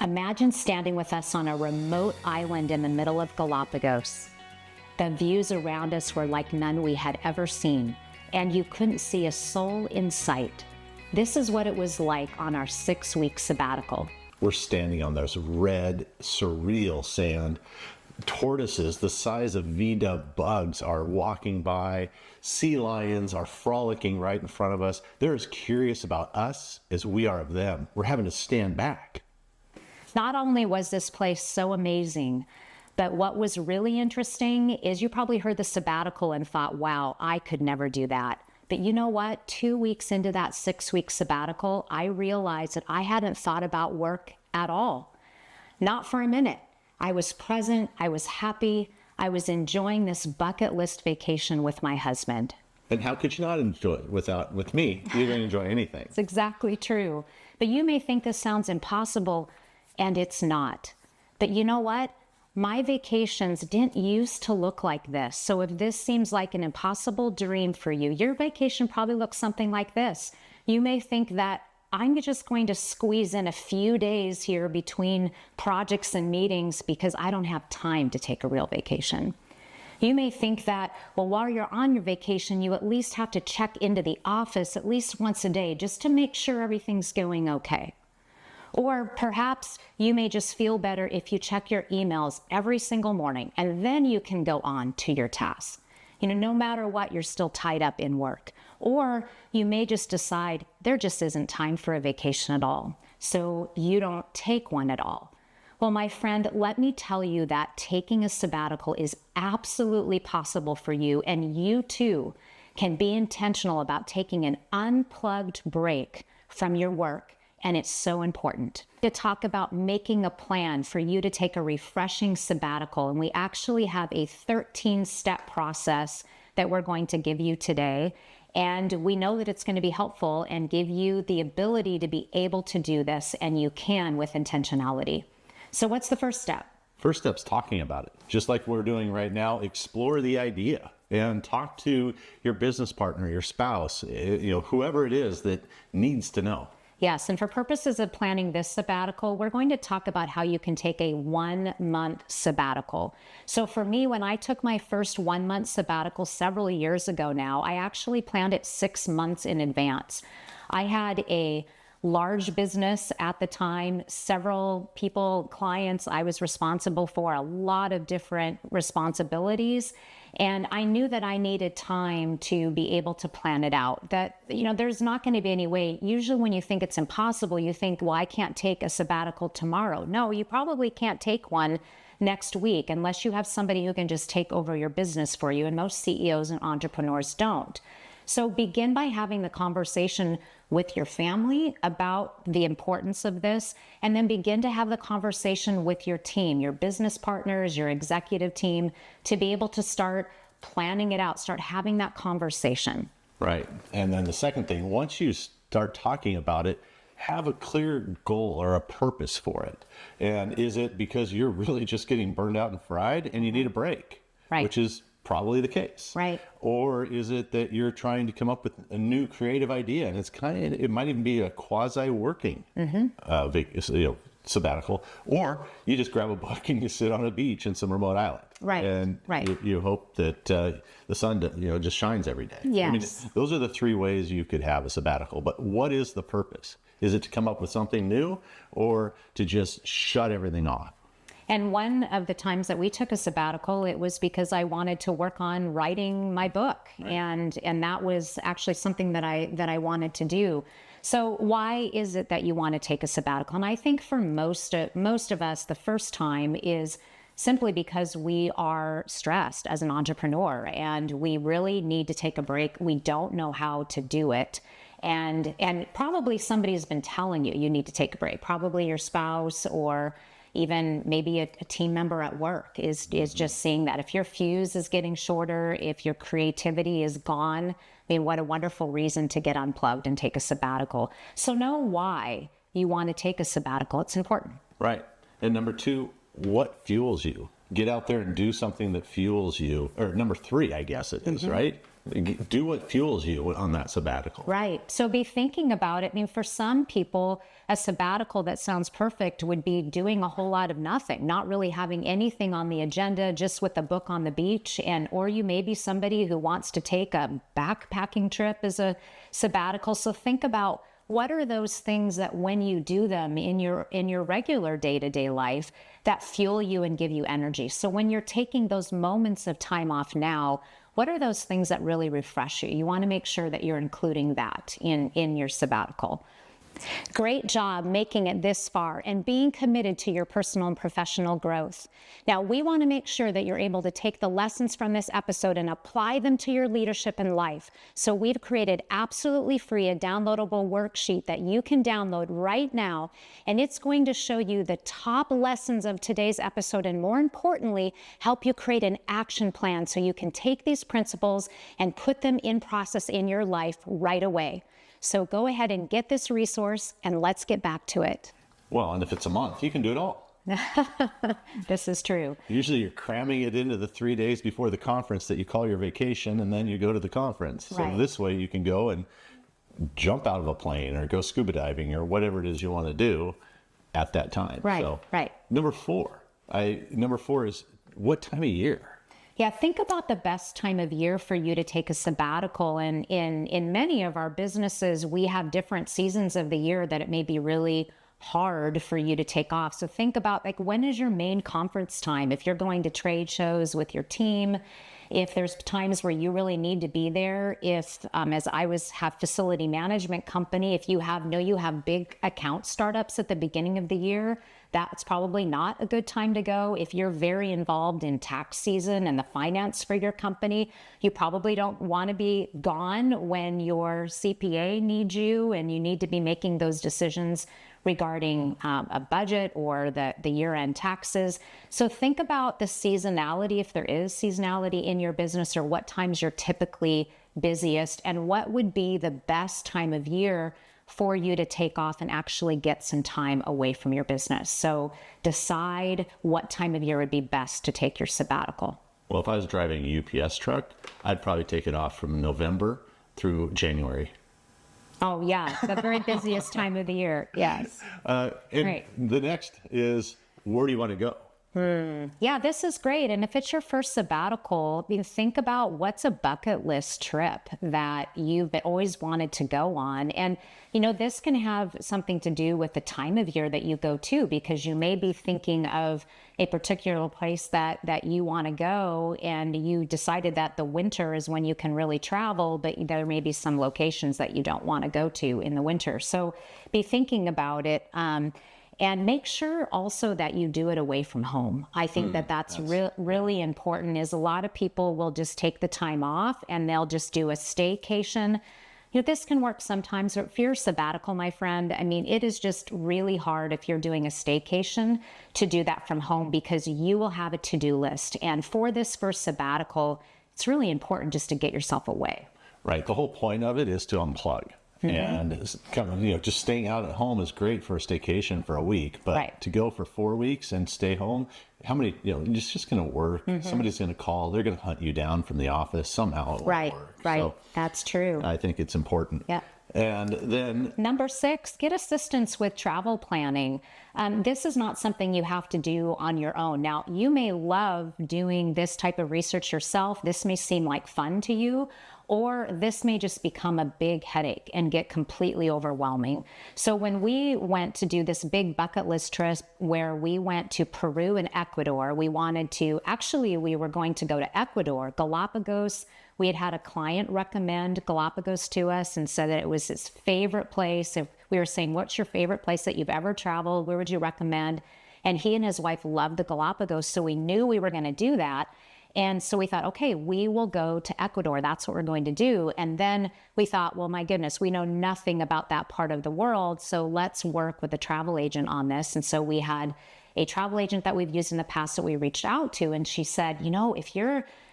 Imagine standing with us on a remote island in the middle of Galapagos. The views around us were like none we had ever seen, and you couldn't see a soul in sight. This is what it was like on our 6-week sabbatical. We're standing on this red, surreal sand. Tortoises the size of V-dub bugs are walking by. Sea lions are frolicking right in front of us. They're as curious about us as we are of them. We're having to stand back. Not only was this place so amazing, but what was really interesting is you probably heard the sabbatical and thought, wow, I could never do that. But you know what? 2 weeks into that 6-week sabbatical, I realized that I hadn't thought about work at all. Not for a minute. I was present. I was happy. I was enjoying this bucket list vacation with my husband. And how could you not enjoy it with me? You didn't enjoy anything. It's exactly true. But you may think this sounds impossible, and it's not. But you know what? My vacations didn't used to look like this. So if this seems like an impossible dream for you, your vacation probably looks something like this. You may think that I'm just going to squeeze in a few days here between projects and meetings because I don't have time to take a real vacation. You may think that, well, while you're on your vacation, you at least have to check into the office at least once a day just to make sure everything's going okay. Or perhaps you may just feel better if you check your emails every single morning and then you can go on to your tasks. No matter what, you're still tied up in work. Or you may just decide there just isn't time for a vacation at all, so you don't take one at all. Well, my friend, let me tell you that taking a sabbatical is absolutely possible for you, and you too can be intentional about taking an unplugged break from your work. And it's so important to talk about making a plan for you to take a refreshing sabbatical. And we actually have a 13-step process that we're going to give you today. And we know that it's going to be helpful and give you the ability to be able to do this, and you can with intentionality. So what's the first step? First step's talking about it. Just like we're doing right now, explore the idea and talk to your business partner, your spouse, whoever it is that needs to know. Yes, and for purposes of planning this sabbatical, we're going to talk about how you can take a 1-month sabbatical. So for me, when I took my first 1-month sabbatical several years ago now, I actually planned it 6 months in advance. I had a large business at the time, several people, clients I was responsible for, a lot of different responsibilities. And I knew that I needed time to be able to plan it out. That, there's not going to be any way. Usually when you think it's impossible, you think, well, I can't take a sabbatical tomorrow. No, you probably can't take one next week unless you have somebody who can just take over your business for you. And most CEOs and entrepreneurs don't. So begin by having the conversation with your family about the importance of this, and then begin to have the conversation with your team, your business partners, your executive team, to be able to start planning it out, start having that conversation. Right. And then the second thing, once you start talking about it, have a clear goal or a purpose for it. And is it because you're really just getting burned out and fried and you need a break? Right. Which is probably the case. Right. Or is it that you're trying to come up with a new creative idea, and it might even be a quasi-working sabbatical, or you just grab a book and you sit on a beach in some remote island. Right. And you hope that the sun just shines every day. Yes. Those are the 3 ways you could have a sabbatical. But what is the purpose? Is it to come up with something new, or to just shut everything off? And one of the times that we took a sabbatical, it was because I wanted to work on writing my book. Right. And that was actually something that I wanted to do. So why is it that you want to take a sabbatical? And I think for most of us, the first time is simply because we are stressed as an entrepreneur and we really need to take a break. We don't know how to do it. And probably somebody's been telling you need to take a break. Probably your spouse, or even maybe a team member at work is just seeing that. If your fuse is getting shorter, if your creativity is gone, what a wonderful reason to get unplugged and take a sabbatical. So know why you want to take a sabbatical. It's important. Right. And number 2, what fuels you? Get out there and do something that fuels you. Or number 3, I guess it is, right? Do what fuels you on that sabbatical. Right. So be thinking about it. I mean, for some people, a sabbatical that sounds perfect would be doing a whole lot of nothing, not really having anything on the agenda, just with a book on the beach. Or you may be somebody who wants to take a backpacking trip as a sabbatical. So think about, what are those things that when you do them in your regular day-to-day life that fuel you and give you energy? So when you're taking those moments of time off now, what are those things that really refresh you? You want to make sure that you're including that in your sabbatical. Great job making it this far and being committed to your personal and professional growth. Now, we want to make sure that you're able to take the lessons from this episode and apply them to your leadership and life. So we've created absolutely free a downloadable worksheet that you can download right now, and it's going to show you the top lessons of today's episode, and more importantly, help you create an action plan so you can take these principles and put them in process in your life right away. So go ahead and get this resource, and let's get back to it. Well, and if it's a month, you can do it all. This is true. Usually you're cramming it into the 3 days before the conference that you call your vacation, and then you go to the conference. Right. So this way you can go and jump out of a plane or go scuba diving or whatever it is you want to do at that time. Right, so, right. Number four is, what time of year? Yeah, think about the best time of year for you to take a sabbatical. And in many of our businesses, we have different seasons of the year that it may be really hard for you to take off. So think about, like, when is your main conference time? If you're going to trade shows with your team, if there's times where you really need to be there, if as I have facility management company, if you have big account startups at the beginning of the year, that's probably not a good time to go. If you're very involved in tax season and the finance for your company, you probably don't want to be gone when your CPA needs you and you need to be making those decisions regarding a budget or the year-end taxes. So think about the seasonality, if there is seasonality in your business, or what times you're typically busiest, and what would be the best time of year for you to take off and actually get some time away from your business. So decide what time of year would be best to take your sabbatical. Well, if I was driving a UPS truck, I'd probably take it off from November through January. Oh, yeah, the very busiest time of the year. Yes. Right. The next is, where do you want to go? Yeah, this is great. And if it's your first sabbatical, think about what's a bucket list trip that you've always wanted to go on. And, this can have something to do with the time of year that you go to, because you may be thinking of a particular place that you want to go, and you decided that the winter is when you can really travel, but there may be some locations that you don't want to go to in the winter. So be thinking about it. And make sure also that you do it away from home. I think that's really important. Is a lot of people will just take the time off and they'll just do a staycation. This can work sometimes. If you're sabbatical, my friend, it is just really hard if you're doing a staycation to do that from home, because you will have a to-do list. And for this first sabbatical, it's really important just to get yourself away. Right. The whole point of it is to unplug. And just staying out at home is great for a staycation for a week, but to go for 4 weeks and stay home, how many, it's just going to work. Somebody's going to call, they're going to hunt you down from the office. Somehow it won't work. Right. So that's true. I think it's important. Yeah. And then number 6, get assistance with travel planning. This is not something you have to do on your own. Now, you may love doing this type of research yourself. This may seem like fun to you, or this may just become a big headache and get completely overwhelming. So when we went to do this big bucket list trip where we went to Peru and Ecuador, we were going to go to Ecuador, Galapagos. We had a client recommend Galapagos to us and said that it was his favorite place. If we were saying, what's your favorite place that you've ever traveled? Where would you recommend? And he and his wife loved the Galapagos, so we knew we were going to do that. And so we thought, okay, we will go to Ecuador. That's what we're going to do. And then we thought, well, my goodness, we know nothing about that part of the world, so let's work with a travel agent on this. And so we had a travel agent that we've used in the past that we reached out to. And she said,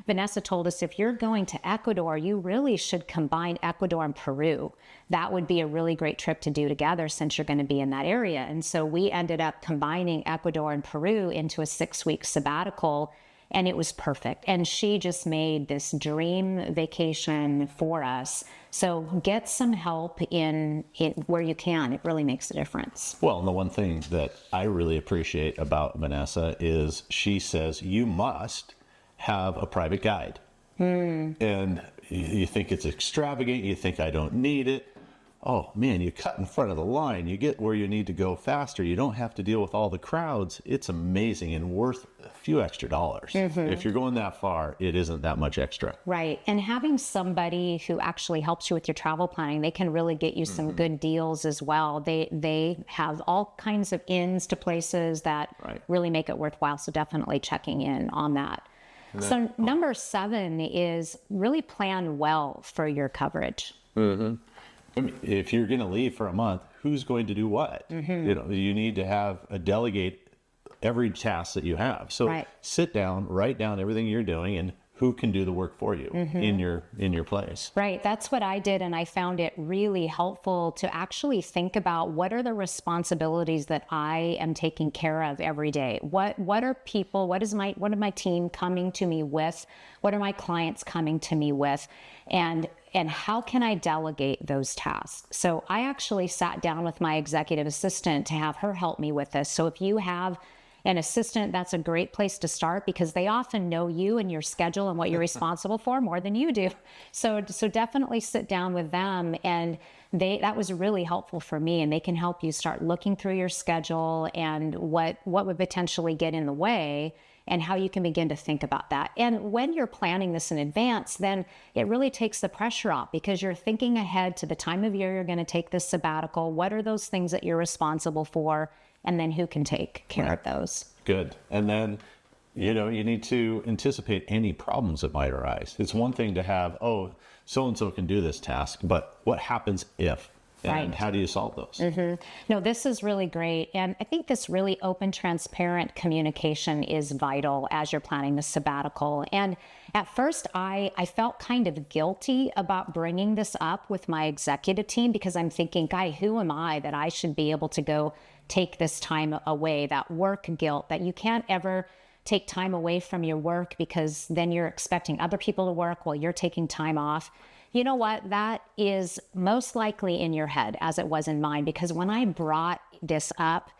Vanessa told us, if you're going to Ecuador, you really should combine Ecuador and Peru. That would be a really great trip to do together since you're going to be in that area. And so we ended up combining Ecuador and Peru into a 6-week sabbatical. and it was perfect. And she just made this dream vacation for us. So get some help in where you can. It really makes a difference. Well, and the one thing that I really appreciate about Vanessa is she says you must have a private guide. And you think it's extravagant, you think I don't need it. Oh man, you cut in front of the line, you get where you need to go faster, you don't have to deal with all the crowds. It's amazing and worth a few extra dollars. If you're going that far, it isn't that much extra. Right. And having somebody who actually helps you with your travel planning, they can really get you some good deals as well. They have all kinds of ins to places that really make it worthwhile. So definitely checking in on that. So number 7 is really plan well for your coverage. I mean, if you're going to leave for a month, who's going to do what? You need to have a delegate every task that you have. So sit down, write down everything you're doing and who can do the work for you in your place. Right. That's what I did. And I found it really helpful to actually think about what are the responsibilities that I am taking care of every day? What are people, what is my team coming to me with? What are my clients coming to me with? And how can I delegate those tasks? So I actually sat down with my executive assistant to have her help me with this. So if you have an assistant, that's a great place to start because they often know you and your schedule and what you're responsible for more than you do. So definitely sit down with them, and that was really helpful for me, and they can help you start looking through your schedule and what would potentially get in the way and how you can begin to think about that. And when you're planning this in advance, then it really takes the pressure off because you're thinking ahead to the time of year you're going to take this sabbatical. What are those things that you're responsible for? And then who can take care of those? Good. And then, you need to anticipate any problems that might arise. It's one thing to have, so-and-so can do this task, but what happens if? And how do you solve those? No, this is really great. And I think this really open, transparent communication is vital as you're planning the sabbatical. And at first, I felt kind of guilty about bringing this up with my executive team because I'm thinking, who am I that I should be able to go take this time away? That work guilt, that you can't ever take time away from your work because then you're expecting other people to work while you're taking time off. You know what? That is most likely in your head as it was in mine, because when I brought this up,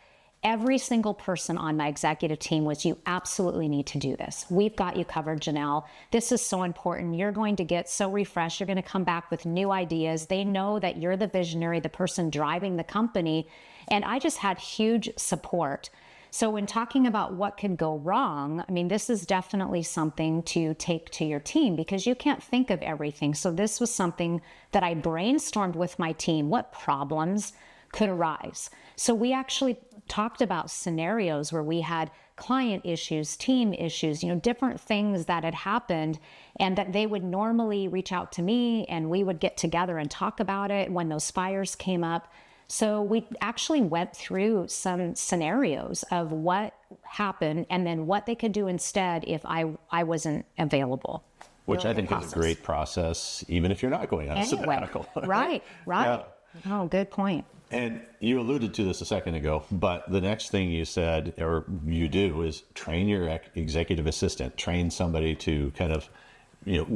every single person on my executive team was, you absolutely need to do this. We've got you covered, Janelle. This is so important. You're going to get so refreshed. You're going to come back with new ideas. They know that you're the visionary, the person driving the company. And I just had huge support. So when talking about what could go wrong, I mean, this is definitely something to take to your team because you can't think of everything. So this was something that I brainstormed with my team, what problems could arise. So we actually talked about scenarios where we had client issues, team issues, different things that had happened, and that they would normally reach out to me and we would get together and talk about it when those fires came up. So we actually went through some scenarios of what happened and then what they could do instead if I wasn't available. Which I think is a great process, even if you're not going on a sabbatical. Right. Yeah. Oh, good point. And you alluded to this a second ago, but the next thing you said, or you do, is train your executive assistant, train somebody to kind of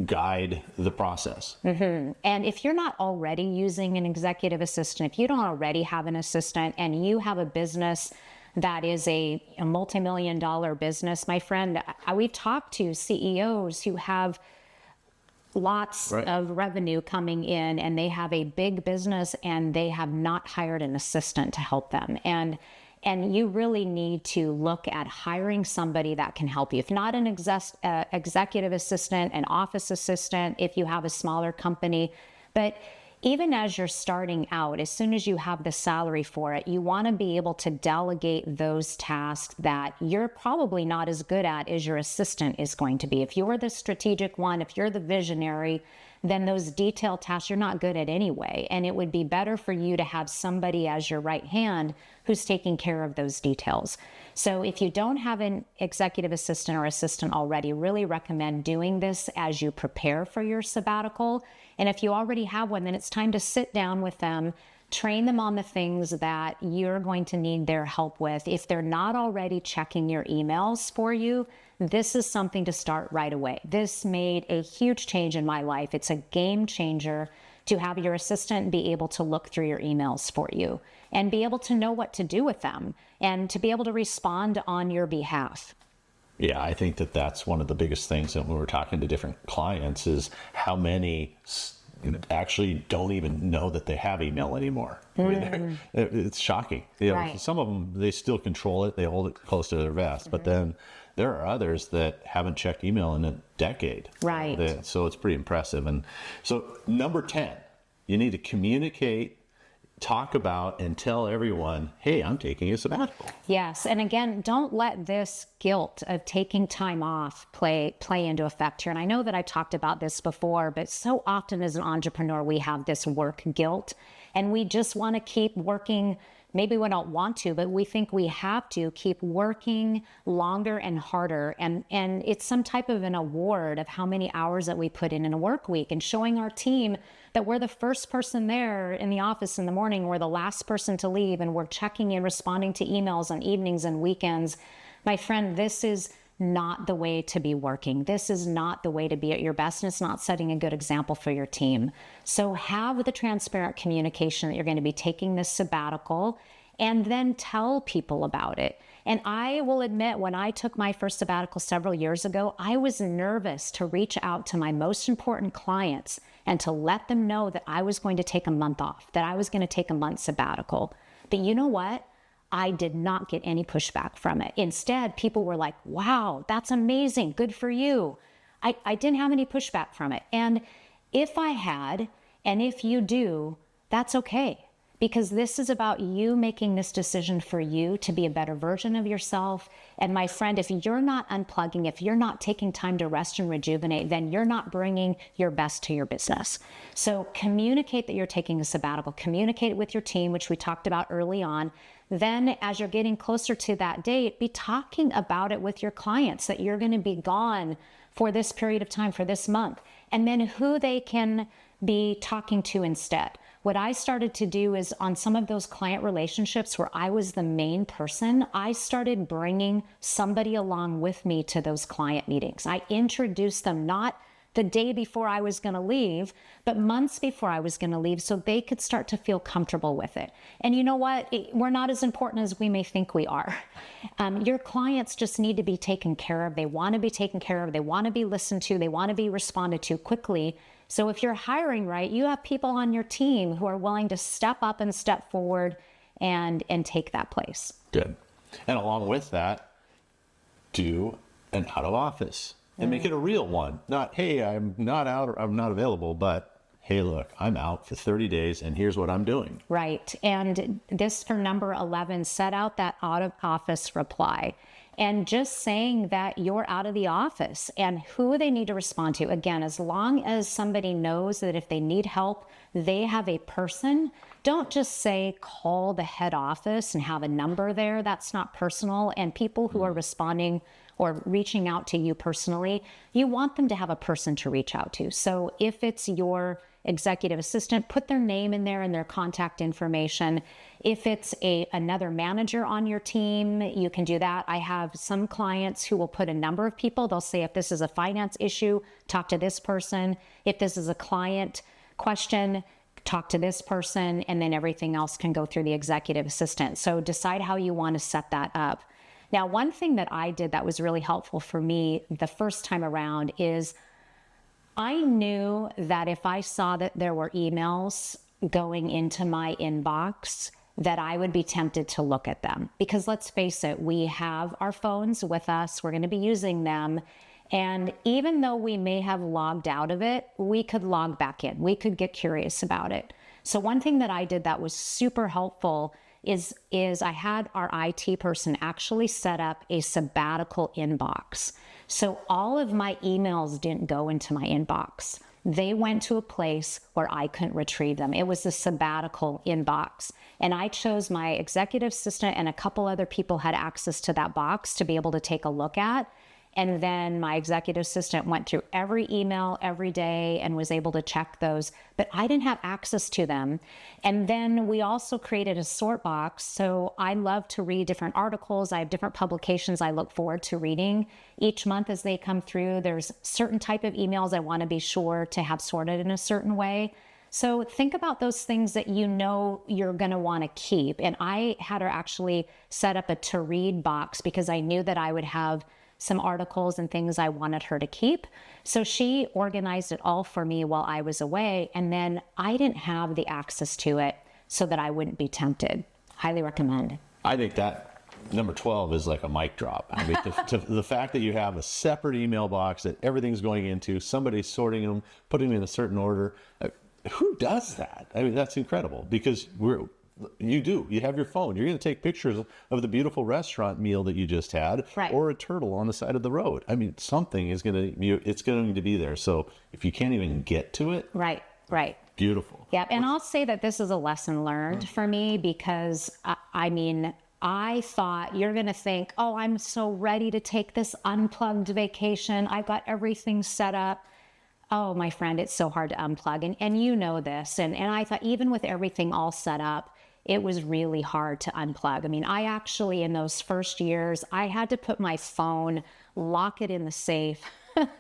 guide the process. And if you're not already using an executive assistant, if you don't already have an assistant and you have a business that is a multi-million-dollar business, my friend, we've talked to CEOs who have lots of revenue coming in and they have a big business and they have not hired an assistant to help them. And you really need to look at hiring somebody that can help you. If not an executive assistant, an office assistant, if you have a smaller company. But even as you're starting out, as soon as you have the salary for it, you want to be able to delegate those tasks that you're probably not as good at as your assistant is going to be. If you're the strategic one, if you're the visionary, then those detailed tasks you're not good at anyway. And it would be better for you to have somebody as your right hand who's taking care of those details. So if you don't have an executive assistant or assistant already, really recommend doing this as you prepare for your sabbatical. And if you already have one, then it's time to sit down with them, Train them on the things that you're going to need their help with. If they're not already checking your emails for you, this is something to start right away. This made a huge change in my life. It's a game changer to have your assistant be able to look through your emails for you and be able to know what to do with them and to be able to respond on your behalf. Yeah, I think that that's one of the biggest things that when we're talking to different clients is how many actually don't even know that they have email anymore. I mean, it's shocking. Right. Some of them, they still control it. They hold it close to their vest. But then there are others that haven't checked email in a decade. Right. So it's pretty impressive. And so number 10, you need to communicate, talk about, and tell everyone, hey, I'm taking a sabbatical. Yes. And again, don't let this guilt of taking time off play into effect here. And I know that I talked about this before, but so often as an entrepreneur, we have this work guilt and we just want to keep working. Maybe we don't want to, but we think we have to keep working longer and harder. And it's some type of an award of how many hours that we put in a work week, and showing our team that we're the first person there in the office in the morning, we're the last person to leave, and we're checking and responding to emails on evenings and weekends. My friend, this is not the way to be working. This is not the way to be at your best, and it's not setting a good example for your team. So have the transparent communication that you're going to be taking this sabbatical, and then tell people about it. And I will admit, when I took my first sabbatical several years ago, I was nervous to reach out to my most important clients and to let them know that I was going to take a month off, that I was going to take a month sabbatical. But you know what? I did not get any pushback from it. Instead, people were like, wow, that's amazing. Good for you. I didn't have any pushback from it. And if I had, and if you do, that's okay. Because this is about you making this decision for you to be a better version of yourself. And my friend, if you're not unplugging, if you're not taking time to rest and rejuvenate, then you're not bringing your best to your business. So communicate that you're taking a sabbatical, communicate it with your team, which we talked about early on. Then as you're getting closer to that date, be talking about it with your clients that you're going to be gone for this period of time, for this month, and then who they can be talking to instead. What I started to do is on some of those client relationships where I was the main person, I started bringing somebody along with me to those client meetings. I introduced them not the day before I was going to leave, but months before I was going to leave, so they could start to feel comfortable with it. And you know what? We're not as important as we may think we are. Your clients just need to be taken care of. They want to be taken care of. They want to be listened to. They want to be responded to quickly. So if you're hiring right, you have people on your team who are willing to step up and step forward and take that place. Good. And along with that, do an out of office and make it a real one. Not, hey, I'm not out or I'm not available, but hey, look, I'm out for 30 days and here's what I'm doing. Right. And this for number 11, set out that out of office reply. And just saying that you're out of the office and who they need to respond to. Again, as long as somebody knows that if they need help, they have a person. Don't just say, call the head office and have a number there. That's not personal. And people who are responding or reaching out to you personally, you want them to have a person to reach out to. So if it's your executive assistant, put their name in there and their contact information. If it's another manager on your team, you can do that. I have some clients who will put a number of people. They'll say, if this is a finance issue, talk to this person. If this is a client question, talk to this person, and then everything else can go through the executive assistant. So decide how you want to set that up. Now, one thing that I did that was really helpful for me the first time around is I knew that if I saw that there were emails going into my inbox, that I would be tempted to look at them. Because let's face it, we have our phones with us. We're going to be using them. And even though we may have logged out of it, we could log back in. We could get curious about it. So one thing that I did that was super helpful is I had our IT person actually set up a sabbatical inbox. So all of my emails didn't go into my inbox. They went to a place where I couldn't retrieve them. It was the sabbatical inbox. And I chose my executive assistant and a couple other people had access to that box to be able to take a look at. And then my executive assistant went through every email every day and was able to check those, but I didn't have access to them. And then we also created a sort box. So I love to read different articles. I have different publications I look forward to reading each month as they come through. There's certain type of emails I want to be sure to have sorted in a certain way. So think about those things that you know you're going to want to keep. And I had her actually set up a to read box because I knew that I would have some articles and things I wanted her to keep. So she organized it all for me while I was away. And then I didn't have the access to it so that I wouldn't be tempted. Highly recommend. I think that number 12 is like a mic drop. I mean, the fact that you have a separate email box that everything's going into, somebody's sorting them, putting them in a certain order. Who does that? I mean, that's incredible because you have your phone. You're going to take pictures of the beautiful restaurant meal that you just had, right, or a turtle on the side of the road. I mean, something is it's going to be there. So if you can't even get to it, right. Beautiful. Yeah. And I'll say that this is a lesson learned for me because I thought you're going to think, oh, I'm so ready to take this unplugged vacation. I've got everything set up. Oh, my friend, it's so hard to unplug. And you know this. And I thought even with everything all set up, it was really hard to unplug. I mean, I actually, in those first years, I had to put my phone, lock it in the safe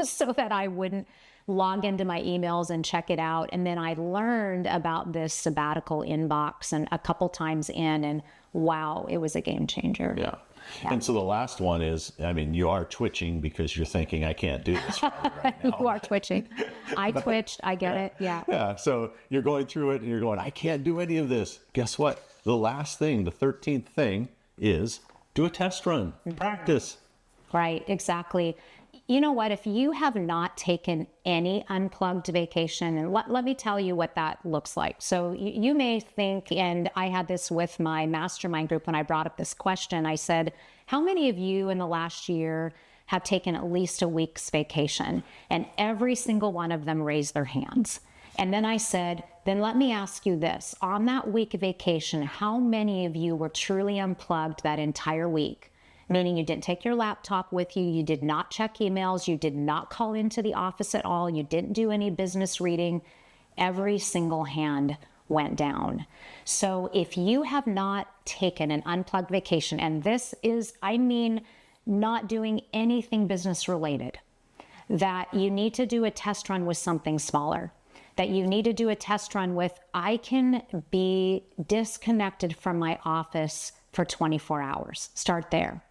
so that I wouldn't log into my emails and check it out. And then I learned about this sabbatical inbox and a couple times in, and wow, it was a game changer. Yeah. And so the last one is, I mean, you are twitching because you're thinking, I can't do this right now. You are twitching. I twitched. I get it. Yeah. Yeah. So you're going through it and you're going, I can't do any of this. Guess what? The last thing, the 13th thing is do a test run, practice. Right. Exactly. You know what? If you have not taken any unplugged vacation, and let me tell you what that looks like. So you may think, and I had this with my mastermind group when I brought up this question, I said, how many of you in the last year have taken at least a week's vacation? And every single one of them raised their hands. And then I said, then let me ask you this. On that week vacation, how many of you were truly unplugged that entire week? Meaning you didn't take your laptop with you, you did not check emails, you did not call into the office at all, you didn't do any business reading. Every single hand went down. So if you have not taken an unplugged vacation, and this is, I mean, not doing anything business related, that you need to do a test run with something smaller, that you need to do a test run with, I can be disconnected from my office for 24 hours. Start there.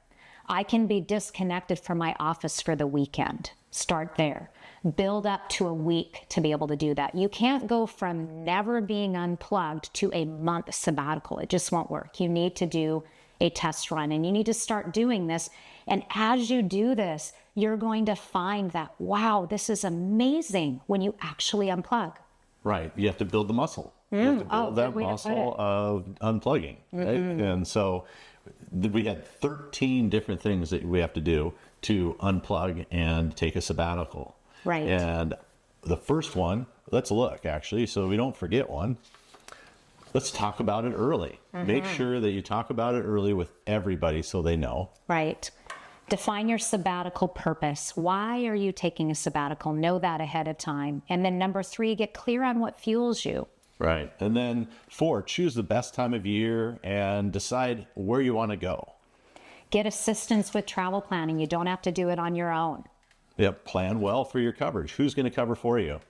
I can be disconnected from my office for the weekend. Start there. Build up to a week to be able to do that. You can't go from never being unplugged to a month sabbatical. It just won't work. You need to do a test run and you need to start doing this. And as you do this, you're going to find that, wow, this is amazing when you actually unplug. Right. You have to build the muscle. You have to build that muscle of unplugging. Right? And so we had 13 different things that we have to do to unplug and take a sabbatical. Right. And the first one, let's look actually, so we don't forget one. Let's talk about it early. Make sure that you talk about it early with everybody so they know. Right. Define your sabbatical purpose. Why are you taking a sabbatical? Know that ahead of time. And then number 3, get clear on what fuels you. Right. And then 4, choose the best time of year and decide where you want to go. Get assistance with travel planning. You don't have to do it on your own. Yep. Plan well for your coverage. Who's going to cover for you?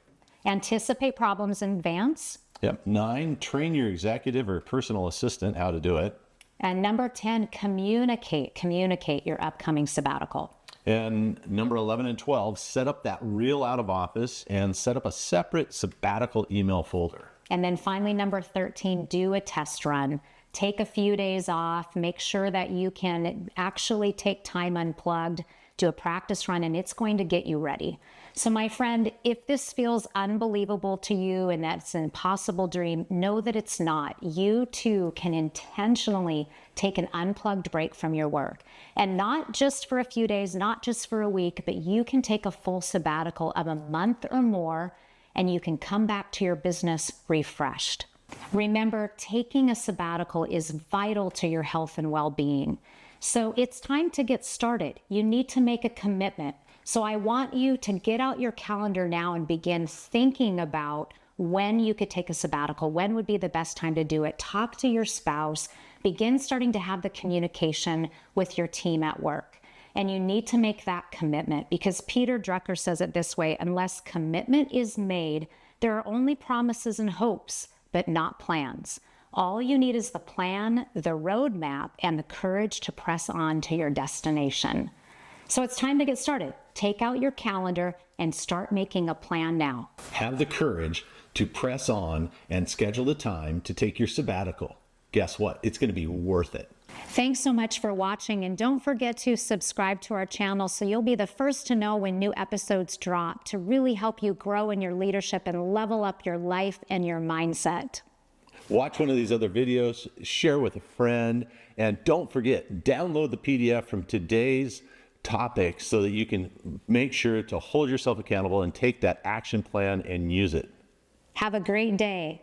Anticipate problems in advance. Yep. 9, train your executive or personal assistant how to do it. And number 10, communicate your upcoming sabbatical. And number 11 and 12, set up that real out of office and set up a separate sabbatical email folder. And then finally, number 13, do a test run. Take a few days off. Make sure that you can actually take time unplugged, do a practice run, and it's going to get you ready. So my friend, if this feels unbelievable to you and that's an impossible dream, know that it's not. You too can intentionally take an unplugged break from your work. And not just for a few days, not just for a week, but you can take a full sabbatical of a month or more, and you can come back to your business refreshed. Remember, taking a sabbatical is vital to your health and well-being. So it's time to get started. You need to make a commitment. So I want you to get out your calendar now and begin thinking about when you could take a sabbatical, when would be the best time to do it. Talk to your spouse, begin starting to have the communication with your team at work. And you need to make that commitment, because Peter Drucker says it this way: unless commitment is made, there are only promises and hopes, but not plans. All you need is the plan, the roadmap, and the courage to press on to your destination. So it's time to get started. Take out your calendar and start making a plan now. Have the courage to press on and schedule the time to take your sabbatical. Guess what? It's going to be worth it. Thanks so much for watching, and don't forget to subscribe to our channel so you'll be the first to know when new episodes drop, to really help you grow in your leadership and level up your life and your mindset. Watch one of these other videos, share with a friend, and don't forget, download the PDF from today's topic so that you can make sure to hold yourself accountable and take that action plan and use it. Have a great day.